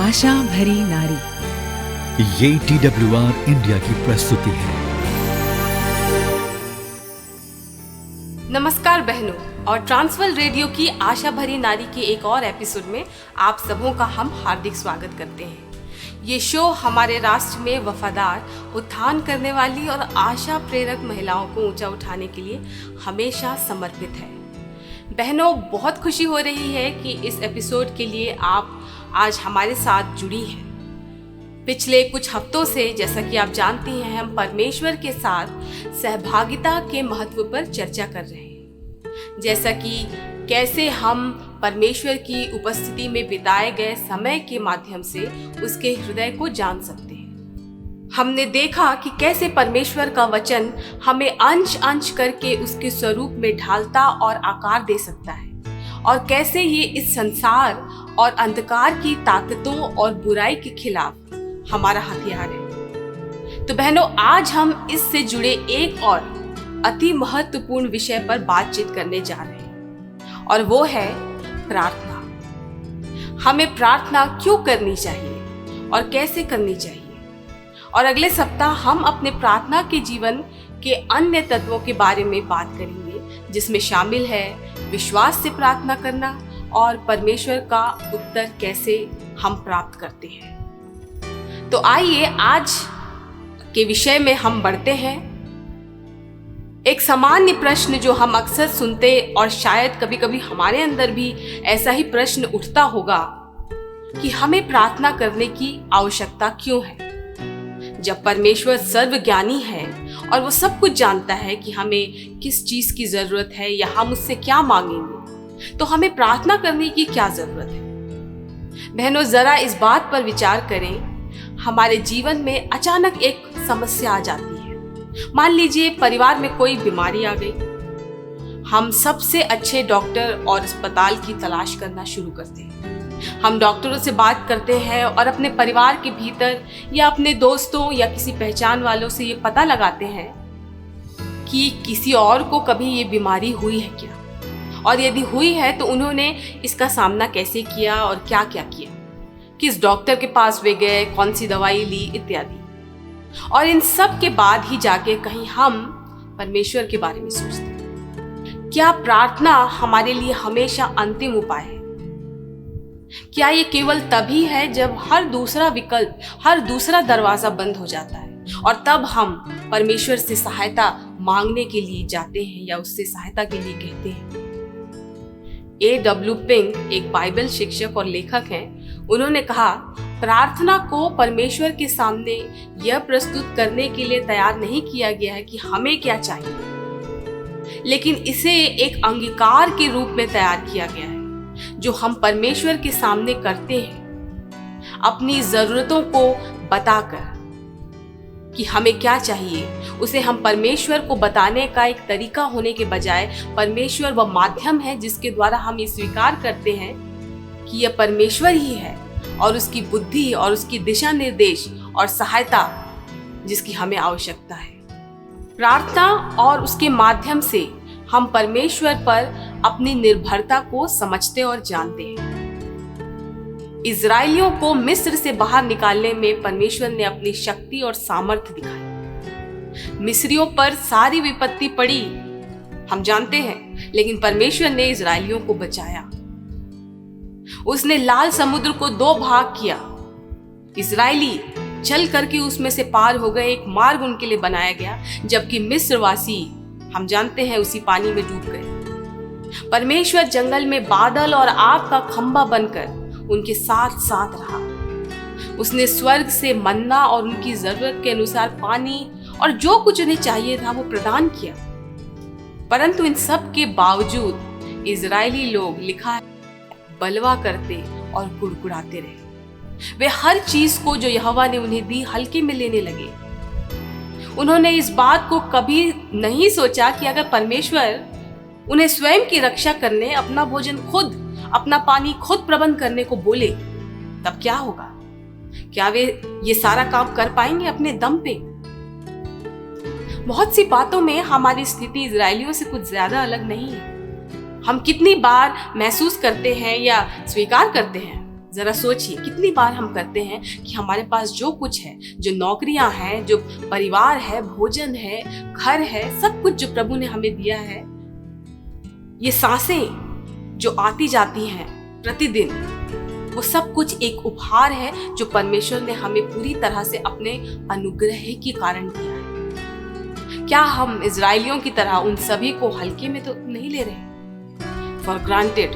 आशा भरी नारी। ये TWR इंडिया की प्रस्तुति है। नमस्कार बहनों, और ट्रांसवर्ल्ड रेडियो की आशा भरी नारी के एक और एपिसोड में आप सबों का हम हार्दिक स्वागत करते हैं। ये शो हमारे राष्ट्र में वफादार, उत्थान करने वाली और आशा प्रेरक महिलाओं को ऊंचा उठाने के लिए हमेशा समर्पित है। बहनों, बहुत खुशी हो रही है कि इस एपिसोड के लिए आप आज हमारे साथ जुड़ी हैं। पिछले कुछ हफ्तों से, जैसा कि आप जानती हैं, हम परमेश्वर के साथ सहभागिता के महत्व पर चर्चा कर रहे हैं। जैसा कि कैसे हम परमेश्वर की उपस्थिति में बिताए गए समय के माध्यम से उसके हृदय को जान सकते हैं। हमने देखा कि कैसे परमेश्वर का वचन हमें अंश अंश करके उसके स्वरूप में ढालता और आकार दे सकता है, और कैसे ये इस संसार और अंधकार की ताकतों और बुराई के खिलाफ हमारा हथियार है। तो बहनों, आज हम इससे जुड़े एक और अति महत्वपूर्ण विषय पर बातचीत करने जा रहे हैं, और वो है प्रार्थना। हमें प्रार्थना क्यों करनी चाहिए और कैसे करनी चाहिए। और अगले सप्ताह हम अपने प्रार्थना के जीवन के अन्य तत्वों के बारे में बात करेंगे, जिसमें शामिल है विश्वास से प्रार्थना करना और परमेश्वर का उत्तर कैसे हम प्राप्त करते हैं। तो आइए आज के विषय में हम बढ़ते हैं। एक सामान्य प्रश्न जो हम अक्सर सुनते, और शायद कभी कभी हमारे अंदर भी ऐसा ही प्रश्न उठता होगा कि हमें प्रार्थना करने की आवश्यकता क्यों है। जब परमेश्वर सर्वज्ञानी है और वो सब कुछ जानता है कि हमें किस चीज की जरूरत है या हम उससे क्या मांगेंगे, तो हमें प्रार्थना करने की क्या जरूरत है। बहनों, जरा इस बात पर विचार करें। हमारे जीवन में अचानक एक समस्या आ जाती है। मान लीजिए परिवार में कोई बीमारी आ गई। हम सबसे अच्छे डॉक्टर और अस्पताल की तलाश करना शुरू करते हैं। हम डॉक्टरों से बात करते हैं और अपने परिवार के भीतर या अपने दोस्तों या किसी पहचान वालों से ये पता लगाते हैं कि किसी और को कभी ये बीमारी हुई है क्या, और यदि हुई है तो उन्होंने इसका सामना कैसे किया और क्या क्या किया, किस डॉक्टर के पास वे गए, कौन सी दवाई ली इत्यादि। और इन सब के बाद ही जाके कहीं हम परमेश्वर के बारे में सोचते हैं। क्या प्रार्थना हमारे लिए हमेशा अंतिम उपाय है? क्या ये केवल तभी है जब हर दूसरा विकल्प, हर दूसरा दरवाजा बंद हो जाता है और तब हम परमेश्वर से सहायता मांगने के लिए जाते हैं या उससे सहायता के लिए कहते हैं? A.W. पिंक एक बाइबल शिक्षक और लेखक हैं। उन्होंने कहा, प्रार्थना को परमेश्वर के सामने यह प्रस्तुत करने के लिए तैयार नहीं किया गया है कि हमें क्या चाहिए, लेकिन इसे एक अंगीकार के रूप में तैयार किया गया है जो हम परमेश्वर के सामने करते हैं, अपनी जरूरतों को बताकर कि हमें क्या चाहिए। उसे हम परमेश्वर को बताने का एक तरीका होने के बजाय परमेश्वर वह माध्यम है जिसके द्वारा हम ये स्वीकार करते हैं कि यह परमेश्वर ही है और उसकी बुद्धि और उसकी दिशा निर्देश और सहायता जिसकी हमें आवश्यकता है। प्रार्थना और उसके माध्यम से हम परमेश्वर पर अपनी निर्भरता को समझते और जानते हैं। इजरायलियों को मिस्र से बाहर निकालने में परमेश्वर ने अपनी शक्ति और सामर्थ्य दिखाई। मिस्रियों पर सारी विपत्ति पड़ी, हम जानते हैं, लेकिन परमेश्वर ने इजरायलियों को बचाया। उसने लाल समुद्र को 2 भाग किया। इजरायली चल करके उसमें से पार हो गए, एक मार्ग उनके लिए बनाया गया, जबकि मिस्रवासी, हम जानते हैं, उसी पानी में डूब गए। परमेश्वर जंगल में बादल और आग का खंभा बनकर उनके साथ साथ रहा। उसने स्वर्ग से मन्ना और उनकी जरूरत के अनुसार पानी और जो कुछ उन्हें चाहिए था वो प्रदान किया। परंतु इन सब के बावजूद इजरायली लोग, लिखा है, बलवा करते और कुड़कुड़ाते रहे। वे हर चीज को जो यहोवा ने उन्हें दी हल्के में लेने लगे। उन्होंने इस बात को कभी नहीं सोचा कि अगर परमेश्वर उन्हें स्वयं की रक्षा करने, अपना भोजन खुद, अपना पानी खुद प्रबंध करने को बोले, तब क्या होगा? क्या वे ये सारा काम कर पाएंगे अपने दम पे? बहुत सी बातों में हमारी स्थिति इजरायलियों से कुछ ज्यादा अलग नहीं है। हम कितनी बार महसूस करते हैं या स्वीकार करते हैं जरा सोचिए, कितनी बार हम करते हैं कि हमारे पास जो कुछ है, जो नौकरियां हैं, जो परिवार है, भोजन है, घर है, सब कुछ जो प्रभु ने हमें दिया है, ये सांसें जो आती जाती हैं प्रतिदिन, वो सब कुछ एक उपहार है जो परमेश्वर ने हमें पूरी तरह से अपने अनुग्रह के कारण दिया है। क्या हम इजराइलियों की तरह उन सभी को हल्के में तो नहीं ले रहे, फॉर ग्रांटेड?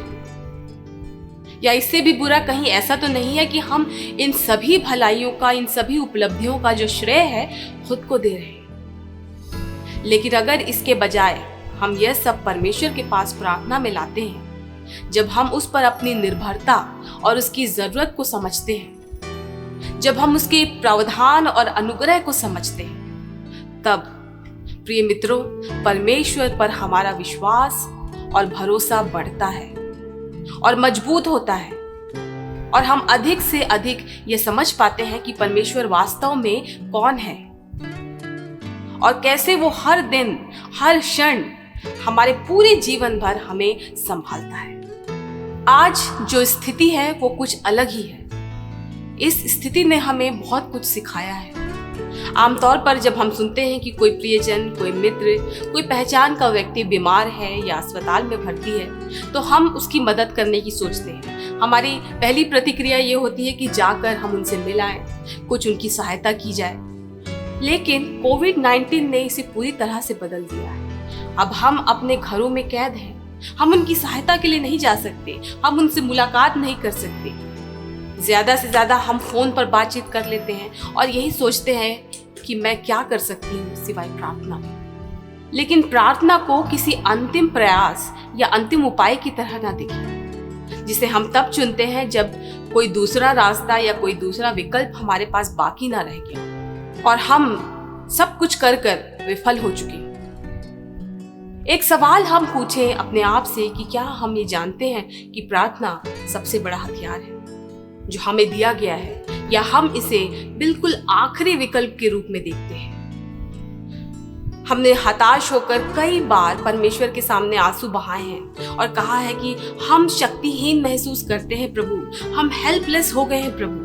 या इससे भी बुरा कहीं ऐसा तो नहीं है कि हम इन सभी भलाइयों का, इन सभी उपलब्धियों का जो श्रेय है खुद को दे रहे हैं? लेकिन अगर इसके बजाय हम यह सब परमेश्वर के पास प्रार्थना में लाते हैं, जब हम उस पर अपनी निर्भरता और उसकी जरूरत को समझते हैं, जब हम उसके प्रावधान और अनुग्रह को समझते हैं, तब प्रिय मित्रों, परमेश्वर पर हमारा विश्वास और भरोसा बढ़ता है और मजबूत होता है, और हम अधिक से अधिक ये समझ पाते हैं कि परमेश्वर वास्तव में कौन है और कैसे वो हर दिन, हर क्षण हमारे पूरे जीवन भर हमें संभालता है। आज जो स्थिति है वो कुछ अलग ही है। इस स्थिति ने हमें बहुत कुछ सिखाया है। आमतौर पर जब हम सुनते हैं कि कोई प्रियजन, कोई मित्र, कोई पहचान का व्यक्ति बीमार है या अस्पताल में भर्ती है, तो हम उसकी मदद करने की सोचते हैं। हमारी पहली प्रतिक्रिया ये होती है कि जाकर हम उनसे मिल आएं, कुछ उनकी सहायता की जाए। लेकिन कोविड-19 ने इसे पूरी तरह से बदल दिया है। अब हम अपने घरों में कैद हैं, हम उनकी सहायता के लिए नहीं जा सकते, हम उनसे मुलाकात नहीं कर सकते। ज्यादा से ज्यादा हम फोन पर बातचीत कर लेते हैं और यही सोचते हैं कि मैं क्या कर सकती हूँ सिवाय प्रार्थना। लेकिन प्रार्थना को किसी अंतिम प्रयास या अंतिम उपाय की तरह ना देखें, जिसे हम तब चुनते हैं जब कोई दूसरा रास्ता या कोई दूसरा विकल्प हमारे पास बाकी ना रह गया और हम सब कुछ कर कर विफल हो चुके। एक सवाल हम पूछें अपने आप से कि क्या हम ये जानते हैं कि प्रार्थना सबसे बड़ा हथियार है जो हमें दिया गया है, या हम इसे बिल्कुल आखिरी विकल्प के रूप में देखते हैं? हमने हताश होकर कई बार परमेश्वर के सामने आंसू बहाए हैं और कहा है कि हम शक्तिहीन महसूस करते हैं प्रभु, हम हेल्पलेस हो गए हैं प्रभु।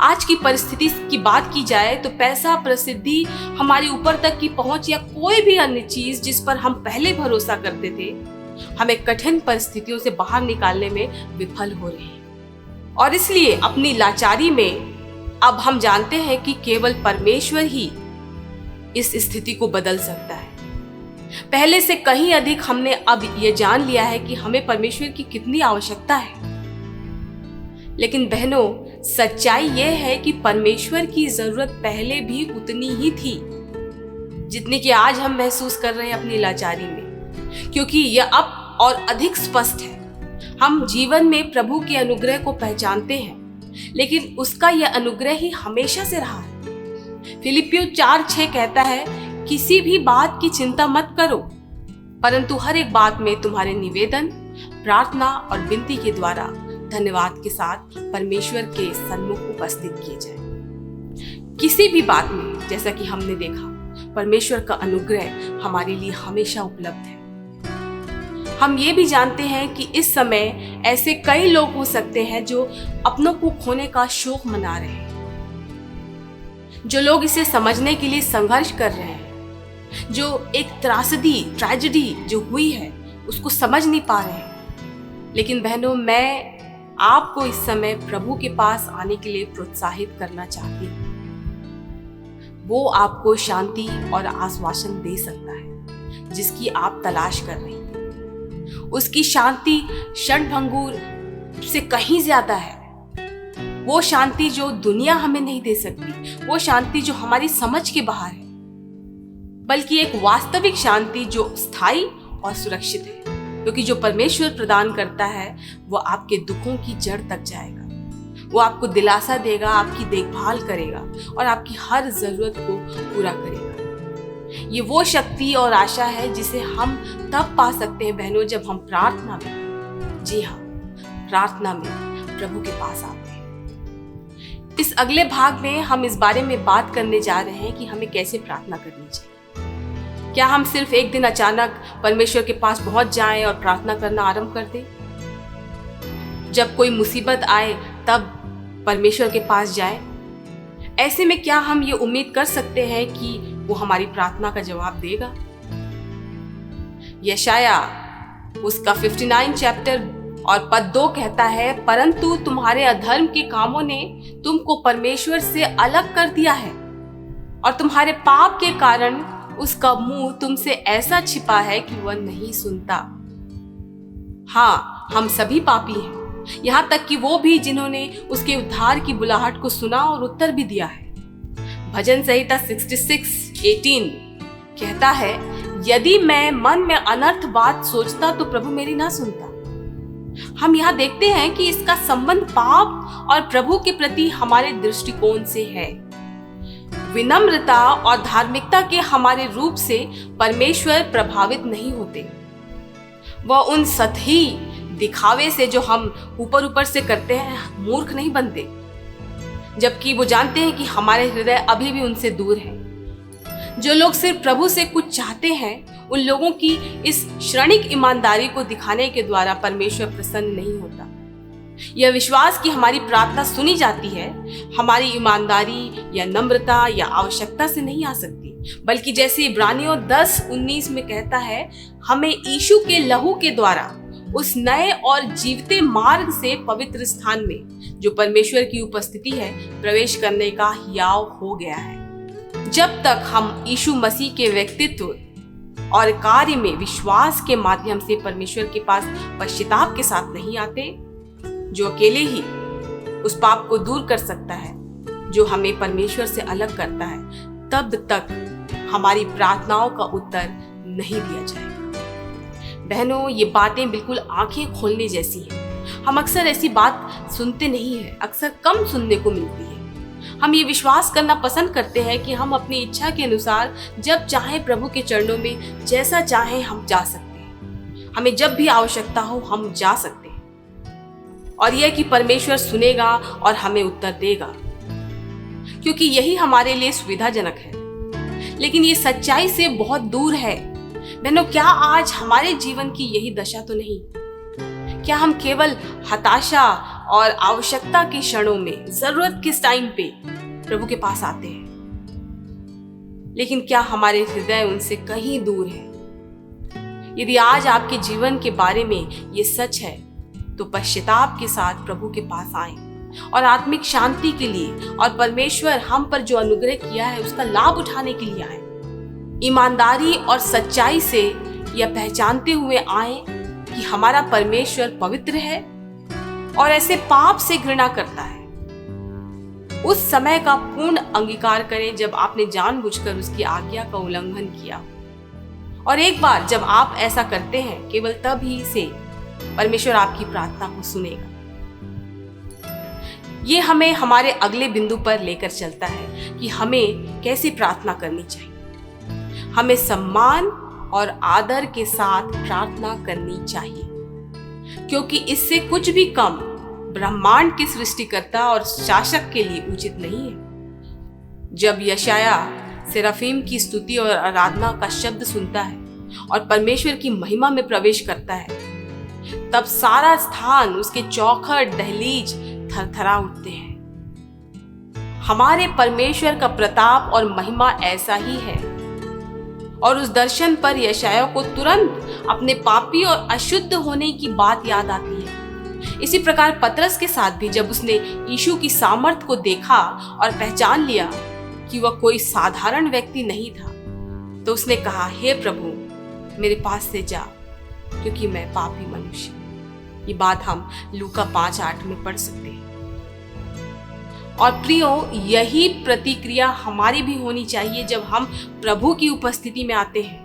आज की परिस्थिति की बात की जाए तो पैसा, प्रसिद्धि, हमारे ऊपर तक की पहुंच या कोई भी अन्य चीज जिस पर हम पहले भरोसा करते थे, हमें कठिन परिस्थितियों से बाहर निकालने में विफल हो रहे हैं। और इसलिए अपनी लाचारी में अब हम जानते हैं कि केवल परमेश्वर ही इस स्थिति को बदल सकता है। पहले से कहीं अधिक हमने अब ये जान लिया है कि हमें परमेश्वर की कितनी आवश्यकता है। लेकिन बहनों, सच्चाई यह है कि परमेश्वर की जरूरत पहले भी उतनी ही थी जितनी कि आज हम महसूस कर रहे हैं अपनी लाचारी में, क्योंकि यह अब और अधिक स्पष्ट है। हम जीवन में प्रभु के अनुग्रह को पहचानते हैं, लेकिन उसका यह अनुग्रह ही हमेशा से रहा है। फिलिपियों 4:6 कहता है, किसी भी बात की चिंता मत करो, परंतु हर एक बात में तुम्हारे निवेदन, प्रार्थना और विनती के द्वारा धन्यवाद के साथ परमेश्वर के सन्मुख उपस्थित किए जाए। किसी भी बात में, जैसा कि हमने देखा, परमेश्वर का अनुग्रह हमारे लिए हमेशा उपलब्ध है। हम ये भी जानते हैं कि इस समय ऐसे कई लोग हो सकते हैं जो अपनों को खोने का शोक मना रहे हैं, जो लोग इसे समझने के लिए संघर्ष कर रहे हैं, जो एक ट्रेजेडी जो हुई है उसको समझ नहीं पा रहे हैं। लेकिन बहनों, मैं आपको इस समय प्रभु के पास आने के लिए प्रोत्साहित करना चाहती हूँ। वो आपको शांति और आश्वासन दे सकता है जिसकी आप तलाश कर रही हैं। उसकी शांति क्षणभंगुर से कहीं ज्यादा है। वो शांति जो दुनिया हमें नहीं दे सकती, वो शांति जो हमारी समझ के बाहर है, बल्कि एक वास्तविक शांति जो स्थायी और सुरक्षित है, क्योंकि जो परमेश्वर प्रदान करता है वो आपके दुखों की जड़ तक जाएगा। वो आपको दिलासा देगा, आपकी देखभाल करेगा और आपकी हर जरूरत को पूरा करेगा। ये वो शक्ति और आशा है जिसे हम तब पा सकते हैं बहनों, जब हम प्रार्थना में, जी हाँ, प्रार्थना में प्रभु के पास आते हैं। इस अगले भाग में हम इस बारे में बात करने जा रहे हैं कि हमें कैसे प्रार्थना करनी चाहिए। क्या हम सिर्फ एक दिन अचानक परमेश्वर के पास पहुंच जाएं और प्रार्थना करना आरंभ कर दें? जब कोई मुसीबत आए तब परमेश्वर के पास जाएं। ऐसे में क्या हम ये उम्मीद कर सकते हैं कि वो हमारी प्रार्थना का जवाब देगा? यशाया उसका 59 चैप्टर और पद 2 कहता है, परंतु तुम्हारे अधर्म के कामों ने तुमको परमेश्वर से अलग कर दिया है और तुम्हारे पाप के कारण उसका मुंह तुमसे ऐसा छिपा है कि वह नहीं सुनता। हाँ, हम सभी पापी हैं, यहाँ तक कि वो भी जिन्होंने उसके उद्धार की बुलाहट को सुना और उत्तर भी दिया है। भजन संहिता 66:18 कहता है, यदि मैं मन में अनर्थ बात सोचता तो प्रभु मेरी ना सुनता। हम यहाँ देखते हैं कि इसका संबंध पाप और प्रभु के प्रति हमारे दृष्टिकोण से है। विनम्रता और धार्मिकता के हमारे रूप से परमेश्वर प्रभावित नहीं होते। वह उन सतही दिखावे से जो हम ऊपर ऊपर से करते हैं मूर्ख नहीं बनते, जबकि वो जानते हैं कि हमारे हृदय अभी भी उनसे दूर है। जो लोग सिर्फ प्रभु से कुछ चाहते हैं, उन लोगों की इस क्षणिक ईमानदारी को दिखाने के द्वारा परमेश्वर प्रसन्न नहीं होता। यह विश्वास कि हमारी प्रार्थना सुनी जाती है हमारी ईमानदारी या नम्रता या आवश्यकता से नहीं आ सकती, बल्कि जैसे इब्रानियों 10:19 में कहता है, हमें यीशु के लहू के द्वारा उस नए और जीवते मार्ग से पवित्र स्थान में जो परमेश्वर की उपस्थिति है प्रवेश करने का हियाव हो गया है। जब तक हम यीशु मसीह के व्यक्तित्व और कार्य में विश्वास के माध्यम से परमेश्वर के पास पश्चाताप के साथ नहीं आते, जो अकेले ही उस पाप को दूर कर सकता है जो हमें परमेश्वर से अलग करता है, तब तक हमारी प्रार्थनाओं का उत्तर नहीं दिया जाएगा। बहनों, ये बातें बिल्कुल आंखें खोलने जैसी हैं। हम अक्सर ऐसी बात सुनते नहीं है, अक्सर कम सुनने को मिलती है। हम ये विश्वास करना पसंद करते हैं कि हम अपनी इच्छा के अनुसार जब चाहे प्रभु के चरणों में जैसा चाहे हम जा सकते हैं। हमें जब भी आवश्यकता हो हम जा सकते हैं, और यह कि परमेश्वर सुनेगा और हमें उत्तर देगा, क्योंकि यही हमारे लिए सुविधाजनक है। लेकिन ये सच्चाई से बहुत दूर है। बहनों, क्या आज हमारे जीवन की यही दशा तो नहीं? क्या हम केवल हताशा और आवश्यकता के क्षणों में, जरूरत के टाइम पे प्रभु के पास आते हैं, लेकिन क्या हमारे हृदय उनसे कहीं दूर है? यदि आज आपके जीवन के बारे में ये सच है, तो पश्चाताप के साथ प्रभु के पास आएं और आत्मिक शांति के लिए और परमेश्वर हम पर जो अनुग्रह किया है उसका लाभ उठाने के लिए आएं। ईमानदारी और सच्चाई से यह पहचानते हुए आएं कि हमारा परमेश्वर पवित्र है और ऐसे पाप से घृणा करता है। उस समय का पूर्ण अंगीकार करें जब आपने जानबूझकर उसकी आज्ञा का उल्लंघन किया, और एक बार जब आप ऐसा करते हैं, केवल तब ही से परमेश्वर आपकी प्रार्थना को सुनेगा। ये हमें हमारे अगले बिंदु पर लेकर चलता है कि हमें कैसे प्रार्थना करनी चाहिए। हमें सम्मान और आदर के साथ प्रार्थना करनी चाहिए, क्योंकि इससे कुछ भी कम ब्रह्मांड के सृष्टिकर्ता और शासक के लिए उचित नहीं है। जब यशाया सेराफीम की स्तुति और आराधना का शब्द सुनता है और परमेश्वर की महिमा में प्रवेश करता है, तब सारा स्थान, उसके चौखट, दहलीज थरथरा उठते हैं। हमारे परमेश्वर का प्रताप और महिमा ऐसा ही है, और उस दर्शन पर यशाया को तुरंत अपने पापी और अशुद्ध होने की बात याद आती है। इसी प्रकार पतरस के साथ भी जब उसने यीशु की सामर्थ को देखा और पहचान लिया कि वह कोई साधारण व्यक्ति नहीं था, तो उसने कहा, हे प्रभु, मेरे पास से जा, क्योंकि मैं पापी मनुष्य। ये बात हम लूका 5:8 में पढ़ सकते हैं। और प्रियो, यही प्रतिक्रिया हमारी भी होनी चाहिए जब हम प्रभु की उपस्थिति में आते हैं।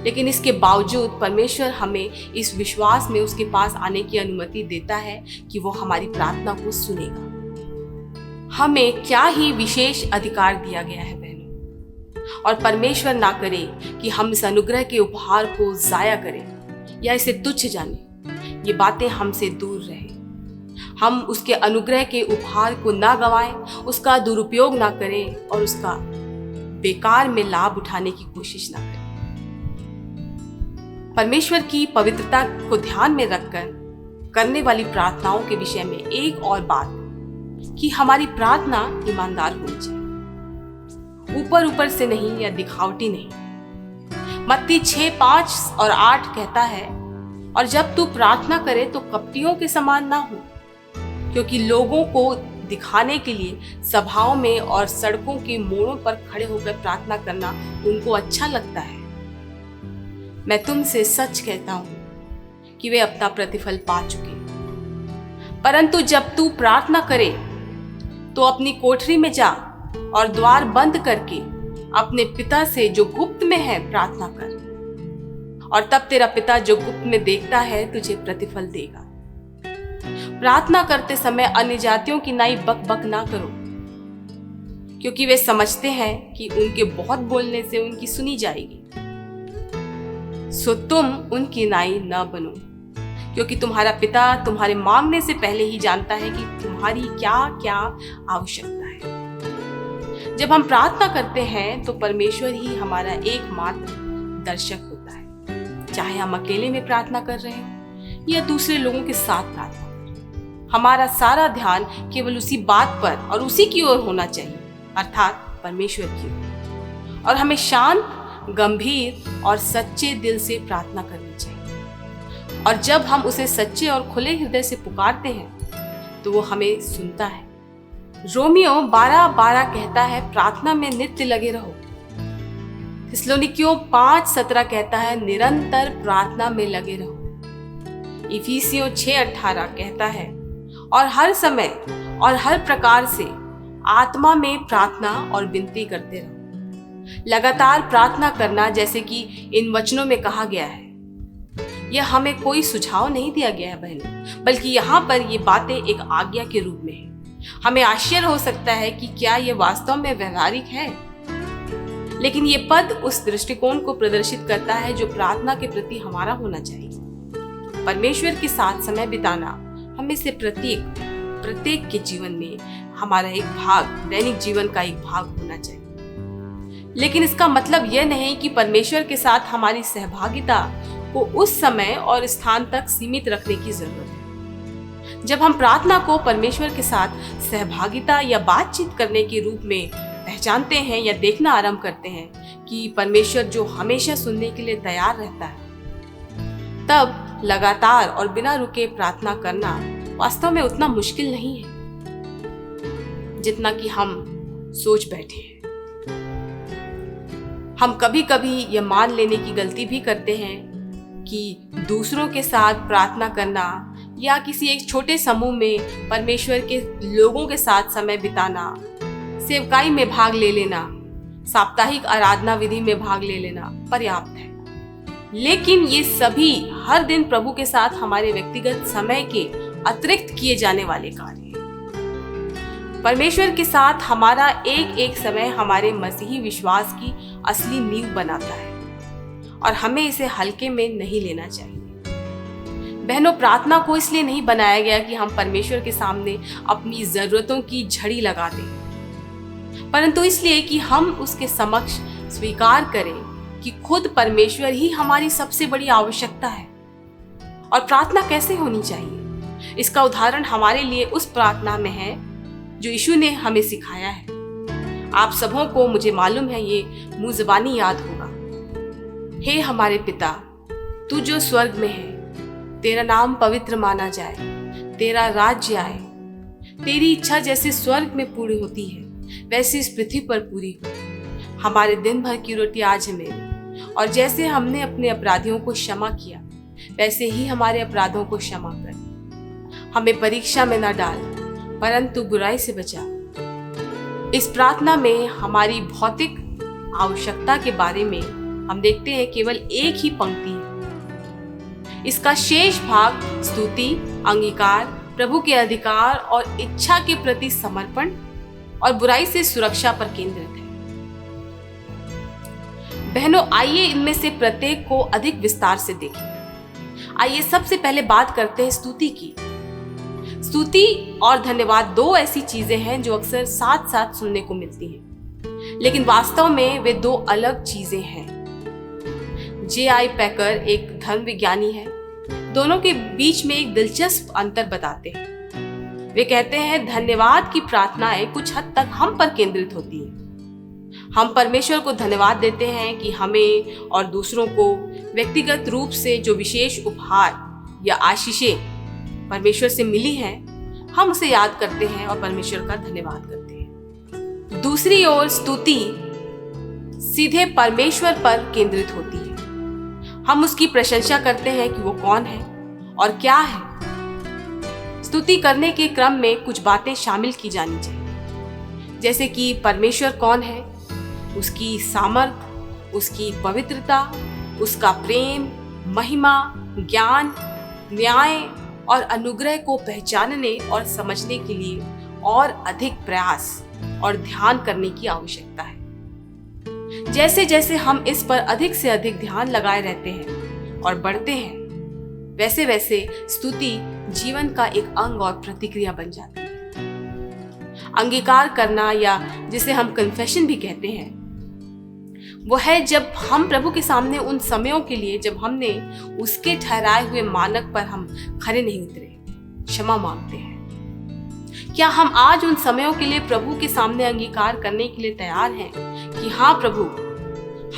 लेकिन इसके बावजूद परमेश्वर हमें इस विश्वास में उसके पास आने की अनुमति देता है कि वो हमारी प्रार्थना को सुनेगा। हमें क्या ही विशेष अधिकार दिया गया है बहनों, और परमेश्वर ना करे कि हम इस अनुग्रह के उपहार को जाया करें या इसे तुच्छ जाने। ये बातें हमसे दूर रहे। हम उसके अनुग्रह के उपहार को ना गंवाएं, उसका दुरुपयोग ना करें और उसका बेकार में लाभ उठाने की कोशिश ना करें। परमेश्वर की पवित्रता को ध्यान में रखकर करने वाली प्रार्थनाओं के विषय में एक और बात कि हमारी प्रार्थना ईमानदार होनी चाहिए, ऊपर ऊपर से नहीं या दिखावटी नहीं। मत्ती 6:5 और 8 कहता है, और जब तू प्रार्थना करे तो कपटियों के समान ना हो, क्योंकि लोगों को दिखाने के लिए सभाओं में और सड़कों के मोड़ों पर खड़े होकर प्रार्थना करना उनको अच्छा लगता है। मैं तुमसे सच कहता हूं कि वे अपना प्रतिफल पा चुके। परंतु जब तू प्रार्थना करे तो अपनी कोठरी में जा और द्वार बंद करके अपने पिता से जो गुप्त में है प्रार्थना कर, और तब तेरा पिता जो गुप्त में देखता है तुझे प्रतिफल देगा। प्रार्थना करते समय अन्य जातियों की नाई बक बक ना करो, क्योंकि वे समझते हैं कि उनके बहुत बोलने से उनकी सुनी जाएगी। सो तुम उनकी नाई न बनो, क्योंकि तुम्हारा पिता तुम्हारे मांगने से पहले ही जानता है कि तुम्हारी क्या क्या आवश्यकता है। जब हम प्रार्थना करते हैं तो परमेश्वर ही हमारा एकमात्र दर्शक होता है, चाहे हम अकेले में प्रार्थना कर रहे हो या दूसरे लोगों के साथ प्रार्थना। हमारा सारा ध्यान केवल उसी बात पर और उसी की ओर होना चाहिए, अर्थात परमेश्वर की ओर, और हमें शांत, गंभीर और सच्चे दिल से प्रार्थना करनी चाहिए। और जब हम उसे सच्चे और खुले हृदय से पुकारते हैं तो वो हमें सुनता है। रोमियो 12:12 कहता है, प्रार्थना में नित्य लगे रहो। थिस्सलुनीकियों 5:17 कहता है, निरंतर प्रार्थना में लगे रहो। इफिसियों 6:18 कहता है, और हर समय और हर प्रकार से आत्मा में प्रार्थना और विनती करते रहो। लगातार प्रार्थना करना, जैसे कि इन वचनों में कहा गया है, यह हमें कोई सुझाव नहीं दिया गया है बहनों, बल्कि यहाँ पर ये बातें एक आज्ञा के रूप में है। हमें आश्चर्य हो सकता है कि क्या ये वास्तव में व्यवहारिक है, लेकिन ये पद उस दृष्टिकोण को प्रदर्शित करता है जो प्रार्थना के प्रति हमारा होना चाहिए। परमेश्वर के साथ समय बिताना हमें से प्रत्येक के जीवन में हमारा एक भाग, दैनिक जीवन का एक भाग होना चाहिए। लेकिन इसका मतलब यह नहीं कि परमेश्वर के साथ हमारी सहभागिता को उस समय और स्थान तक सीमित रखने की जरूरत है। जब हम प्रार्थना को परमेश्वर के साथ सहभागिता या बातचीत करने के रूप में पहचानते हैं या देखना आरंभ करते हैं कि परमेश्वर जो हमेशा सुनने के लिए तैयार रहता है, तब लगातार और बिना रुके प्रार्थना करना वास्तव में उतना मुश्किल नहीं है जितना कि हम सोच बैठे हैं। हम कभी कभी यह मान लेने की गलती भी करते हैं कि दूसरों के साथ प्रार्थना करना या किसी एक छोटे समूह में परमेश्वर के लोगों के साथ समय बिताना, सेवकाई में भाग ले लेना, साप्ताहिक आराधना विधि में भाग ले लेना पर्याप्त है। लेकिन ये सभी हर दिन प्रभु के साथ हमारे व्यक्तिगत समय के अतिरिक्त किए जाने वाले कार्य हैं। परमेश्वर के साथ हमारा एक एक समय हमारे मसीही विश्वास की असली नींव बनाता है और हमें इसे हल्के में नहीं लेना चाहिए। बहनों, प्रार्थना को इसलिए नहीं बनाया गया कि हम परमेश्वर के सामने अपनी जरूरतों की झड़ी लगा दें, परंतु इसलिए कि हम उसके समक्ष स्वीकार करें कि खुद परमेश्वर ही हमारी सबसे बड़ी आवश्यकता है। और प्रार्थना कैसे होनी चाहिए, इसका उदाहरण हमारे लिए उस प्रार्थना में है जो यीशु ने हमें सिखाया है। आप सबों को, मुझे मालूम है, ये मुंह ज़बानी याद होगा। हे हमारे पिता, तू जो स्वर्ग में है, तेरा नाम पवित्र माना जाए, तेरा राज्य आए, तेरी इच्छा जैसे स्वर्ग में पूरी होती है वैसे इस पृथ्वी पर पूरी हो। हमारे दिन भर की रोटी आज हमें दे, और जैसे हमने अपने अपराधियों को क्षमा किया वैसे ही हमारे अपराधों को क्षमा कर। हमें परीक्षा में न डाल, परंतु बुराई से बचा। इस प्रार्थना में हमारी भौतिक आवश्यकता के बारे में हम देखते हैं केवल एक ही पंक्ति है। इसका शेष भाग स्तुति, अंगीकार, प्रभु के अधिकार और इच्छा के प्रति समर्पण और बुराई से सुरक्षा पर केंद्रित है। बहनों, आइए इनमें से प्रत्येक को अधिक विस्तार से देखें। आइए सबसे पहले बात करते हैं स्तुति की। स्तुति और धन्यवाद दो ऐसी चीजें हैं जो अक्सर साथ साथ सुनने को मिलती हैं, लेकिन वास्तव में वे दो अलग चीजें हैं। J.I. पैकर एक धर्म विज्ञानी है दोनों के बीच में एक दिलचस्प अंतर बताते हैं। वे कहते हैं धन्यवाद की प्रार्थनाएं कुछ हद तक हम पर केंद्रित होती हैं। हम परमेश्वर को धन्यवाद देते हैं कि हमें और दूसरों को व्यक्तिगत रूप से जो विशेष उपहार या आशीषें परमेश्वर से मिली हैं, हम उसे याद करते हैं और परमेश्वर का धन्यवाद करते हैं। दूसरी ओर स्तुति सीधे परमेश्वर पर केंद्रित होती है। हम उसकी प्रशंसा करते हैं कि वो कौन है और क्या है। स्तुति करने के क्रम में कुछ बातें शामिल की जानी चाहिए, जैसे कि परमेश्वर कौन है, उसकी सामर्थ, उसकी पवित्रता, उसका प्रेम, महिमा, ज्ञान, न्याय और अनुग्रह को पहचानने और समझने के लिए और अधिक प्रयास और ध्यान करने की आवश्यकता है। जैसे जैसे हम इस पर अधिक से अधिक ध्यान लगाए रहते हैं और बढ़ते हैं, वैसे वैसे स्तुति जीवन का एक अंग और प्रतिक्रिया बन जाती है। अंगीकार करना, या जिसे हम कन्फेशन भी कहते हैं, वो है जब हम प्रभु के सामने उन समयों के लिए जब हमने उसके ठहराए हुए मानक पर हम खरे नहीं उतरे, क्षमा मांगते हैं। क्या हम आज उन समयों के लिए प्रभु के सामने अंगीकार करने के लिए तैयार हैं कि हाँ प्रभु,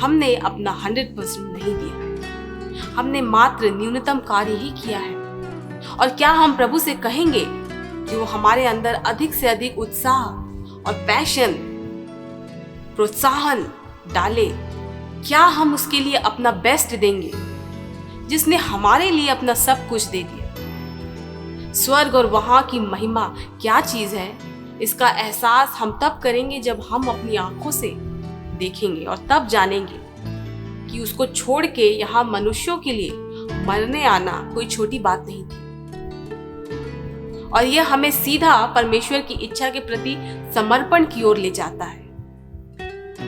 हमने अपना 100% नहीं दिया है, हमने मात्र न्यूनतम कार्य ही किया है? और क्या हम प्रभु से कहेंगे कि वो हमारे अंदर अधिक से अधिक उत्साह और पैशन, प्रोत्साहन डाले? क्या हम उसके लिए अपना बेस्ट देंगे, जिसने हमारे लिए अपना सब कुछ दे दिया? स्वर्ग और वहां की महिमा क्या चीज है, इसका एहसास हम तब करेंगे जब हम अपनी आंखों से देखेंगे, और तब जानेंगे कि उसको छोड़ के यहाँ मनुष्यों के लिए मरने आना कोई छोटी बात नहीं थी। और यह हमें सीधा परमेश्वर की इच्छा के प्रति समर्पण की ओर ले जाता है।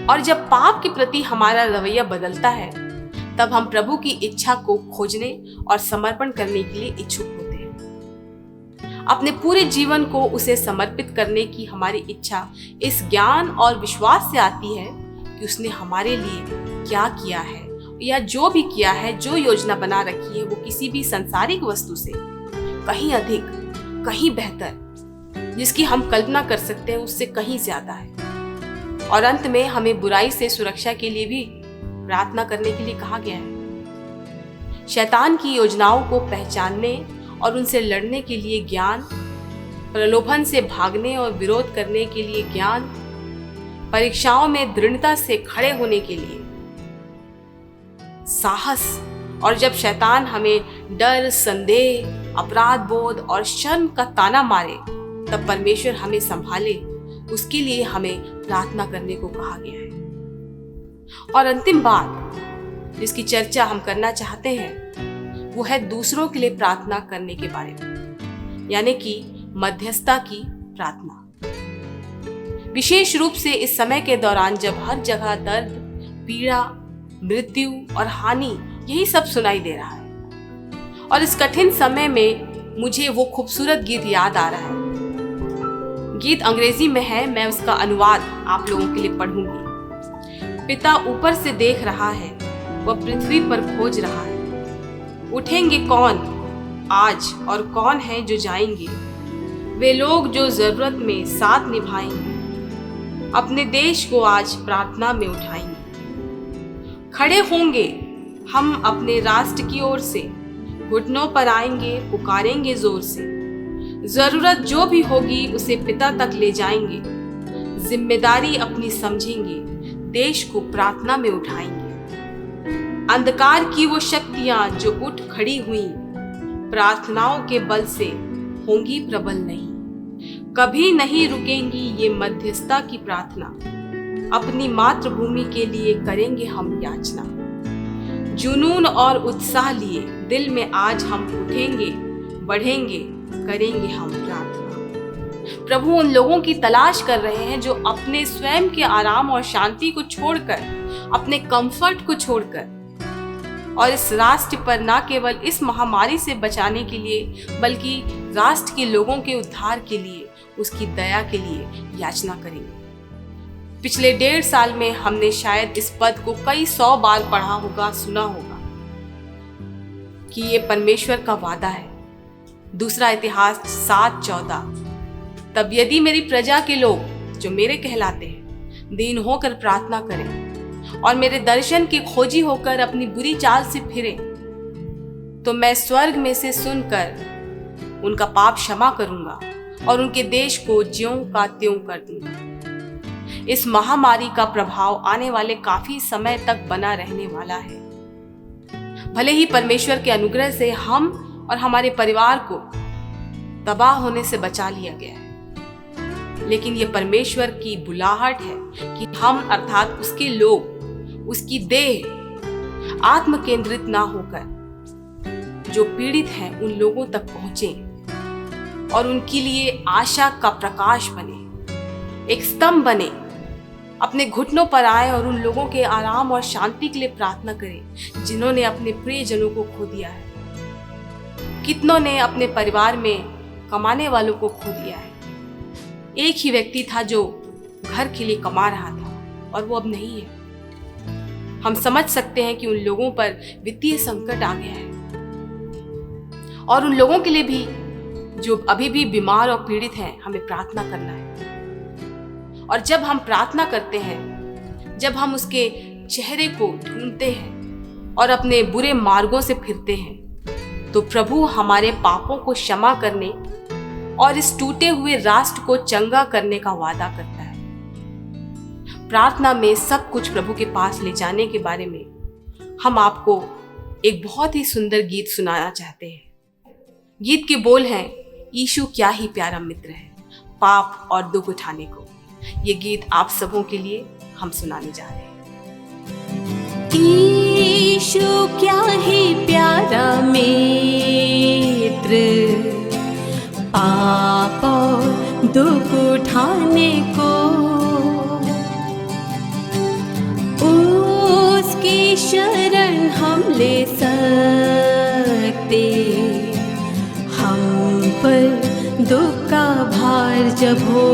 और जब पाप के प्रति हमारा रवैया बदलता है, तब हम प्रभु की इच्छा को खोजने और समर्पण करने के लिए इच्छुक होते हैं। अपने पूरे जीवन को उसे समर्पित करने की हमारी इच्छा इस ज्ञान और विश्वास से आती है कि उसने हमारे लिए क्या किया है, या जो भी किया है, जो योजना बना रखी है, वो किसी भी सांसारिक वस्तु से कहीं अधिक, कहीं बेहतर, जिसकी हम कल्पना कर सकते हैं, उससे कहीं ज्यादा है। और अंत में हमें बुराई से सुरक्षा के लिए भी प्रार्थना करने के लिए कहा गया है। शैतान की योजनाओं को पहचानने और उनसे लड़ने के लिए ज्ञान, प्रलोभन से भागने और विरोध करने के लिए ज्ञान, परीक्षाओं में दृढ़ता से खड़े होने के लिए साहस। और जब शैतान हमें डर, संदेह, अपराध बोध और शर्म का ताना मारे, तब परमेश्वर हमें संभाले, उसके लिए हमें प्रार्थना करने को कहा गया है। और अंतिम बात जिसकी चर्चा हम करना चाहते हैं, वो है दूसरों के लिए प्रार्थना करने के बारे में, यानी कि मध्यस्थता की प्रार्थना। विशेष रूप से इस समय के दौरान जब हर जगह दर्द, पीड़ा, मृत्यु और हानि यही सब सुनाई दे रहा है। और इस कठिन समय में मुझे वो खूबसूरत गीत याद आ रहा है। गीत अंग्रेजी में है, मैं उसका अनुवाद आप लोगों के लिए पढ़ूंगी। पिता ऊपर से देख रहा है, वह पृथ्वी पर खोज रहा है। उठेंगे कौन आज और कौन है जो जाएंगे? वे लोग जो जरूरत में साथ निभाएंगे, अपने देश को आज प्रार्थना में उठाएंगे। खड़े होंगे हम अपने राष्ट्र की ओर से, घुटनों पर आएंगे, पुकारेंगे जोर से। जरूरत जो भी होगी उसे पिता तक ले जाएंगे, जिम्मेदारी अपनी समझेंगे, देश को प्रार्थना में उठाएंगे। अंधकार की वो शक्तियां जो उठ खड़ी हुई, प्रार्थनाओं के बल से होंगी प्रबल नहीं। कभी नहीं रुकेंगी ये मध्यस्थता की प्रार्थना, अपनी मातृभूमि के लिए करेंगे हम याचना। जुनून और उत्साह लिए दिल में आज हम उठेंगे, बढ़ेंगे, करेंगे हम प्रार्थना। प्रभु उन लोगों की तलाश कर रहे हैं जो अपने स्वयं के आराम और शांति को छोड़कर, अपने कंफर्ट को छोड़कर, और इस राष्ट्र पर न केवल इस महामारी से बचाने के लिए, बल्कि राष्ट्र के लोगों के उद्धार के लिए, उसकी दया के लिए याचना करेंगे। पिछले 1.5 साल में हमने शायद इस पद को कई 100 बार पढ़ा होगा, सुना होगा। कि ये परमेश्वर का वादा है। दूसरा इतिहास 7:14, तब यदि मेरी प्रजा के लोग जो मेरे कहलाते हैं दीन होकर प्रार्थना करें और मेरे दर्शन की खोजी होकर अपनी बुरी चाल से फिरे, तो मैं स्वर्ग में से सुनकर उनका पाप क्षमा करूंगा और उनके देश को ज्यों का त्यों कर दूंगा। इस महामारी का प्रभाव आने वाले काफी समय तक बना रहने वाला है। भले ही परमेश्वर के अनुग्रह से हम और हमारे परिवार को तबाह होने से बचा लिया गया है, लेकिन ये परमेश्वर की बुलाहट है कि हम अर्थात उसके लोग, उसकी देह आत्म केंद्रित ना होकर जो पीड़ित हैं उन लोगों तक पहुंचे और उनके लिए आशा का प्रकाश बने, एक स्तंभ बने, अपने घुटनों पर आए और उन लोगों के आराम और शांति के लिए प्रार्थना करें जिन्होंने अपने प्रियजनों को खो दिया है। कितनों ने अपने परिवार में कमाने वालों को खो दिया है। एक ही व्यक्ति था जो घर के लिए कमा रहा था और वो अब नहीं है। हम समझ सकते हैं कि उन लोगों पर वित्तीय संकट आ गया है और उन लोगों के लिए भी जो अभी भी बीमार और पीड़ित हैं, हमें प्रार्थना करना है। और जब हम प्रार्थना करते हैं, जब हम उसके चेहरे को ढूंढते हैं और अपने बुरे मार्गों से फिरते हैं, तो प्रभु हमारे पापों को क्षमा करने और इस टूटे हुए राष्ट्र को चंगा करने का वादा करता है। प्रार्थना में सब कुछ प्रभु के पास ले जाने के बारे में हम आपको एक बहुत ही सुंदर गीत सुनाना चाहते हैं। गीत के बोल हैं, यीशु क्या ही प्यारा मित्र है पाप और दुख उठाने को। ये गीत आप सबों के लिए हम सुनाने जा रहे हैं। यीशु क्या ही प्यारा मित्र पाप और दुख उठाने को, उसकी शरण हम ले सकते। हम पर दुख का भार जब हो,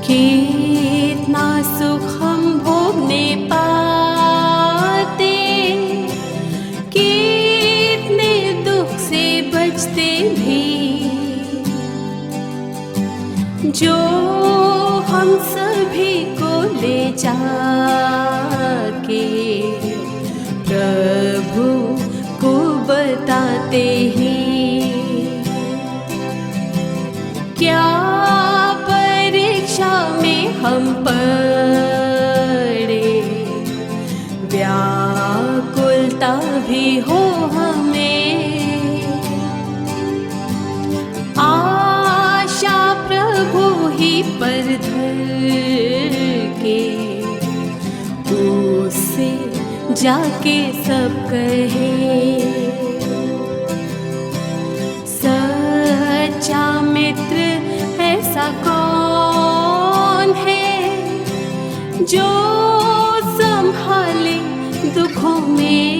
कितना सुख हम भोगने पाते, कितने दुख से बचते भी, जो हम सभी को ले जाके प्रभु को बताते हैं। क्या परीक्षा में हम पड़े, व्याकुलता भी हो हमें, आशा प्रभु ही पर धर के उससे जाके सब कहे। सच्चा मित्र ऐसा कौन है जो संभाले दुखों में,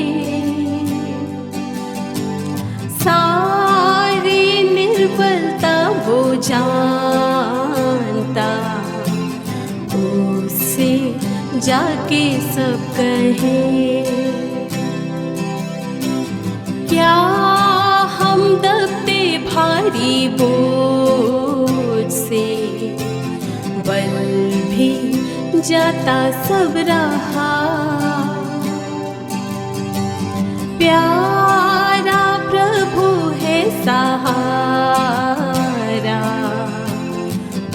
सारी निर्बलता वो जानता, उससे जाके सब कहे। क्या हम दबते भारी बोझ से, बल भी जाता सब रहा, प्यारा प्रभु है सहारा,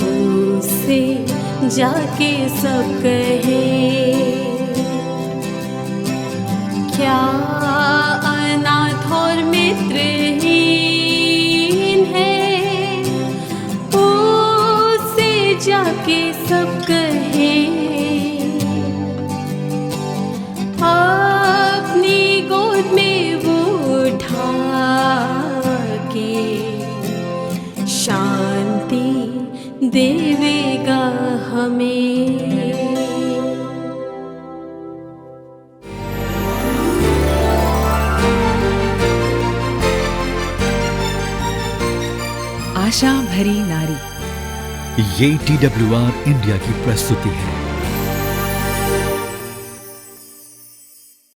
उससे जाके सब कहे। क्या अनाथ और मित्रहीन है, उससे जाके सब कहे। अपनी गोद में वो उठा के शांति देवेगा हमें। आशा भरी नारी, ये TWR इंडिया की प्रस्तुति है।